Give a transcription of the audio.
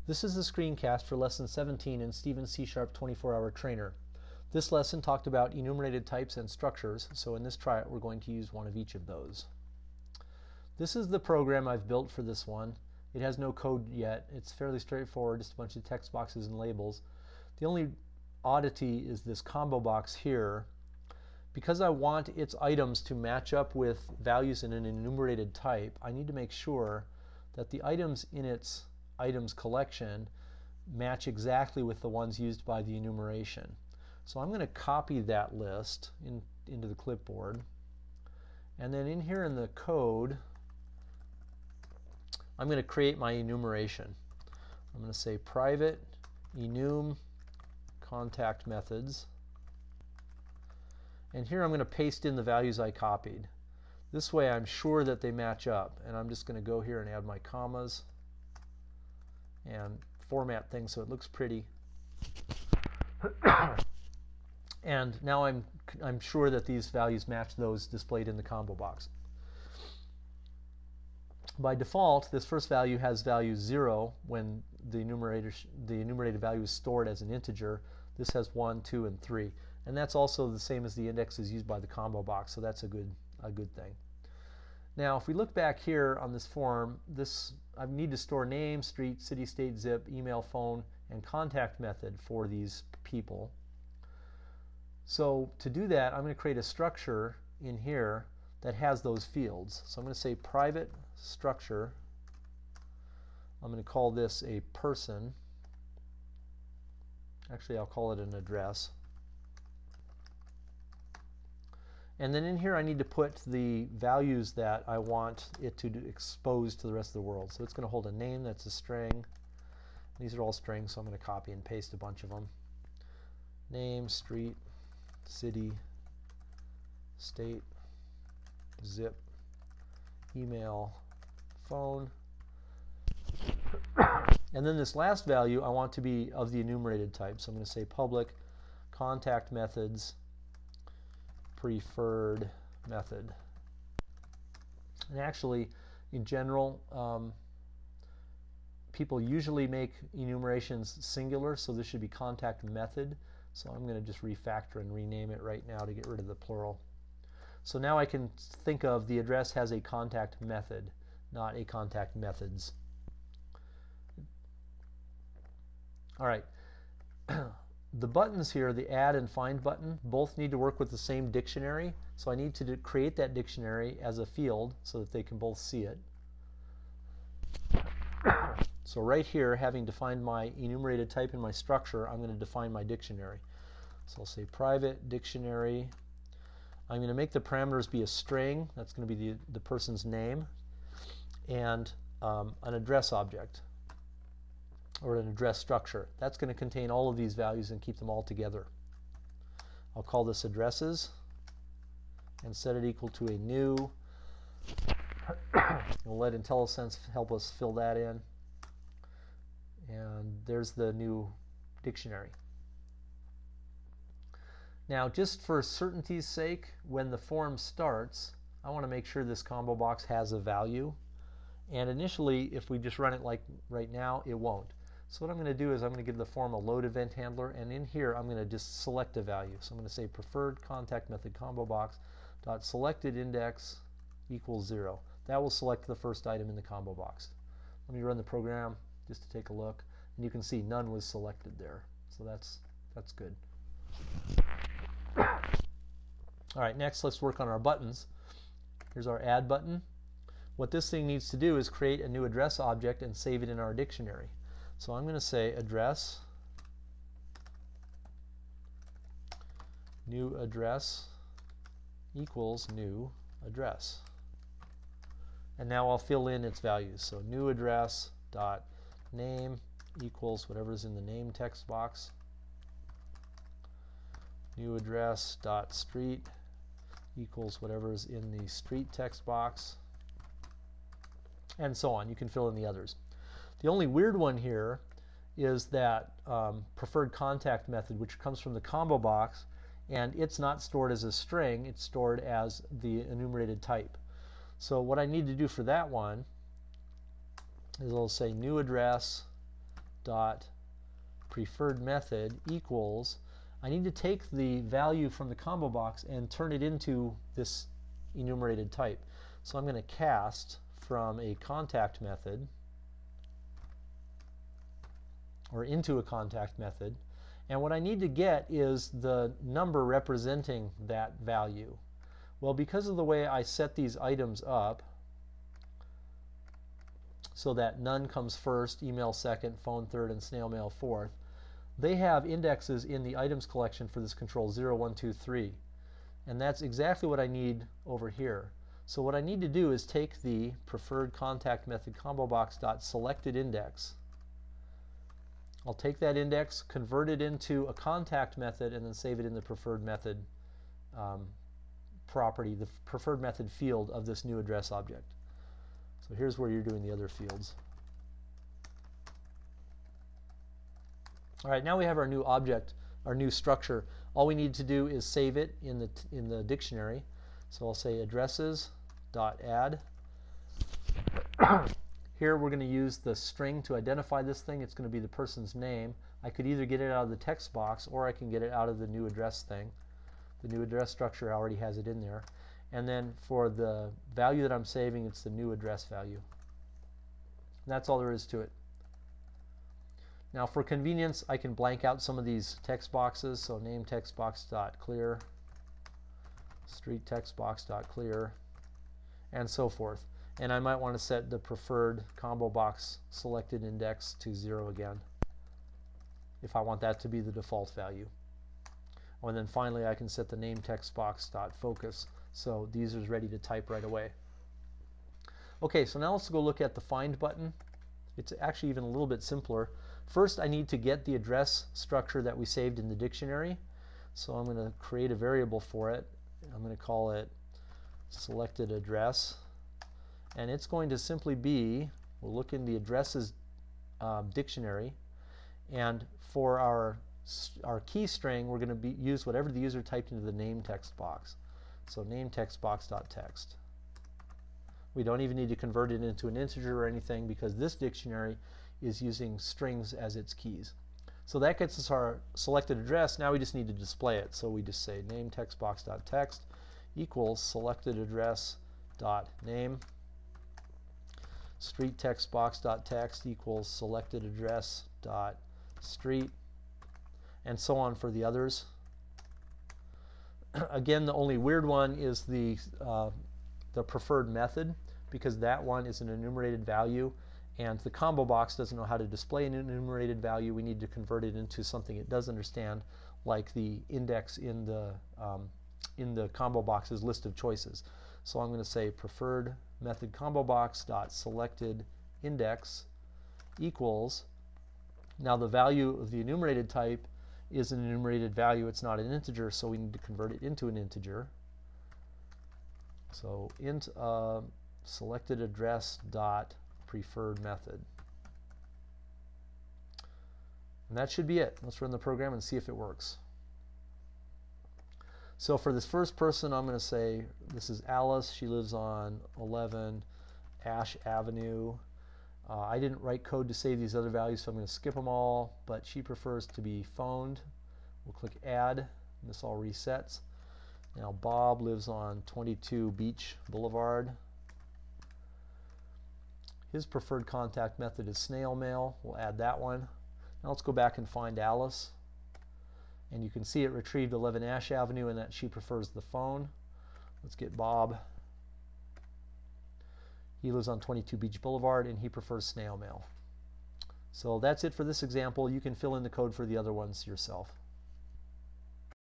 This is the screencast for Lesson 17 in Stephen's C# 24-hour trainer. This lesson talked about enumerated types and structures, so in this try-out we're going to use one of each of those. This is the program I've built for this one. It has no code yet. It's fairly straightforward, just a bunch of text boxes and labels. The only oddity is this combo box here. Because I want its items to match up with values in an enumerated type, I need to make sure that the items in its items collection match exactly with the ones used by the enumeration. So I'm going to copy that list into the clipboard. And then in here in the code, I'm going to create my enumeration. I'm going to say private enum contact methods. And here I'm going to paste in the values I copied. This way I'm sure that they match up. And I'm just going to go here and add my commas and format things so it looks pretty. And now I'm sure that these values match those displayed in the combo box. By default, this first value has value 0 when the enumerated value is stored as an integer. This has 1, 2, and 3. And that's also the same as the indexes used by the combo box, so that's a good thing. Now, if we look back here on this form, I need to store name, street, city, state, zip, email, phone, and contact method for these people. So to do that, I'm going to create a structure in here that has those fields. So I'm going to say private structure. I'm going to call this a person. Actually, I'll call it an address. And then in here I need to put the values that I want it to expose to the rest of the world. So it's going to hold a name that's a string. These are all strings, so I'm going to copy and paste a bunch of them. Name, street, city, state, zip, email, phone. And then this last value I want to be of the enumerated type. So I'm going to say public contact methods preferred method. And actually, in general, people usually make enumerations singular, so this should be contact method. So I'm going to just refactor and rename it right now to get rid of the plural. So now I can think of the address has a contact method, not a contact methods. All right. The buttons here, the add and find button, both need to work with the same dictionary. So I need to create that dictionary as a field so that they can both see it. So right here, having defined my enumerated type in my structure, I'm going to define my dictionary. So I'll say private dictionary. I'm going to make the parameters be a string. That's going to be the person's name. And an address object, or an address structure. That's going to contain all of these values and keep them all together. I'll call this addresses and set it equal to a new. We'll let IntelliSense help us fill that in. And there's the new dictionary. Now, just for certainty's sake, when the form starts, I want to make sure this combo box has a value. And initially, if we just run it like right now, it won't. So what I'm going to do is I'm going to give the form a load event handler, and in here I'm going to just select a value. So I'm going to say preferred contact method combo box dot selected index equals 0. That will select the first item in the combo box. Let me run the program just to take a look, and you can see none was selected there. So that's good. All right, next let's work on our buttons. Here's our add button. What this thing needs to do is create a new address object and save it in our dictionary. So I'm going to say address, new address equals new address. And now I'll fill in its values. So new address dot name equals whatever's in the name text box. New address dot street equals whatever's in the street text box. And so on. You can fill in the others. The only weird one here is that preferred contact method, which comes from the combo box, and it's not stored as a string, it's stored as the enumerated type. So what I need to do for that one is I'll say new address dot preferred method equals, I need to take the value from the combo box and turn it into this enumerated type. So I'm going to cast from a contact method, or into a contact method, and what I need to get is the number representing that value. Well, because of the way I set these items up, so that none comes first, email second, phone third, and snail mail fourth, they have indexes in the items collection for this control 0, 1, 2, 3. And that's exactly what I need over here. So what I need to do is take the preferred contact method combo box dot selected index. I'll take that index, convert it into a contact method, and then save it in the preferred method property, the preferred method field of this new address object. So here's where you're doing the other fields. All right, now we have our new object, our new structure. All we need to do is save it in the dictionary. So I'll say addresses.add. Here we're going to use the string to identify this thing. It's going to be the person's name. I could either get it out of the text box or I can get it out of the new address thing. The new address structure already has it in there. And then for the value that I'm saving, it's the new address value. And that's all there is to it. Now for convenience, I can blank out some of these text boxes. So name text box.clear, street text box.clear, and so forth. And I might want to set the preferred combo box selected index to 0 again if I want that to be the default value. And then finally I can set the name text box.focus so the user is ready to type right away. Okay, so now let's go look at the find button. It's actually even a little bit simpler. First I need to get the address structure that we saved in the dictionary. So I'm going to create a variable for it. I'm going to call it selected address. And it's going to simply be, we'll look in the addresses dictionary, and for our key string we're going to use whatever the user typed into the name text box. So name text box.text. We don't even need to convert it into an integer or anything because this dictionary is using strings as its keys. So that gets us our selected address. Now we just need to display it. So we just say name text box.text equals selected address dot name. Street text box.text equals selected address dot street, and so on for the others. Again, the only weird one is the preferred method, because that one is an enumerated value, and the combo box doesn't know how to display an enumerated value. We need to convert it into something it does understand, like the index in the combo box's list of choices. So I'm going to say preferred method combo box dot selected index equals, now the value of the enumerated type is an enumerated value. It's not an integer, so we need to convert it into an integer. So int selected address dot preferred method. And that should be it. Let's run the program and see if it works. So for this first person, I'm going to say this is Alice. She lives on 11 Ash Avenue. I didn't write code to save these other values, so I'm going to skip them all, but she prefers to be phoned. We'll click add, and this all resets. Now Bob lives on 22 Beach Boulevard. His preferred contact method is snail mail. We'll add that one. Now let's go back and find Alice. And you can see it retrieved 11 Ash Avenue and that she prefers the phone. Let's get Bob. He lives on 22 Beach Boulevard and he prefers snail mail. So that's it for this example. You can fill in the code for the other ones yourself.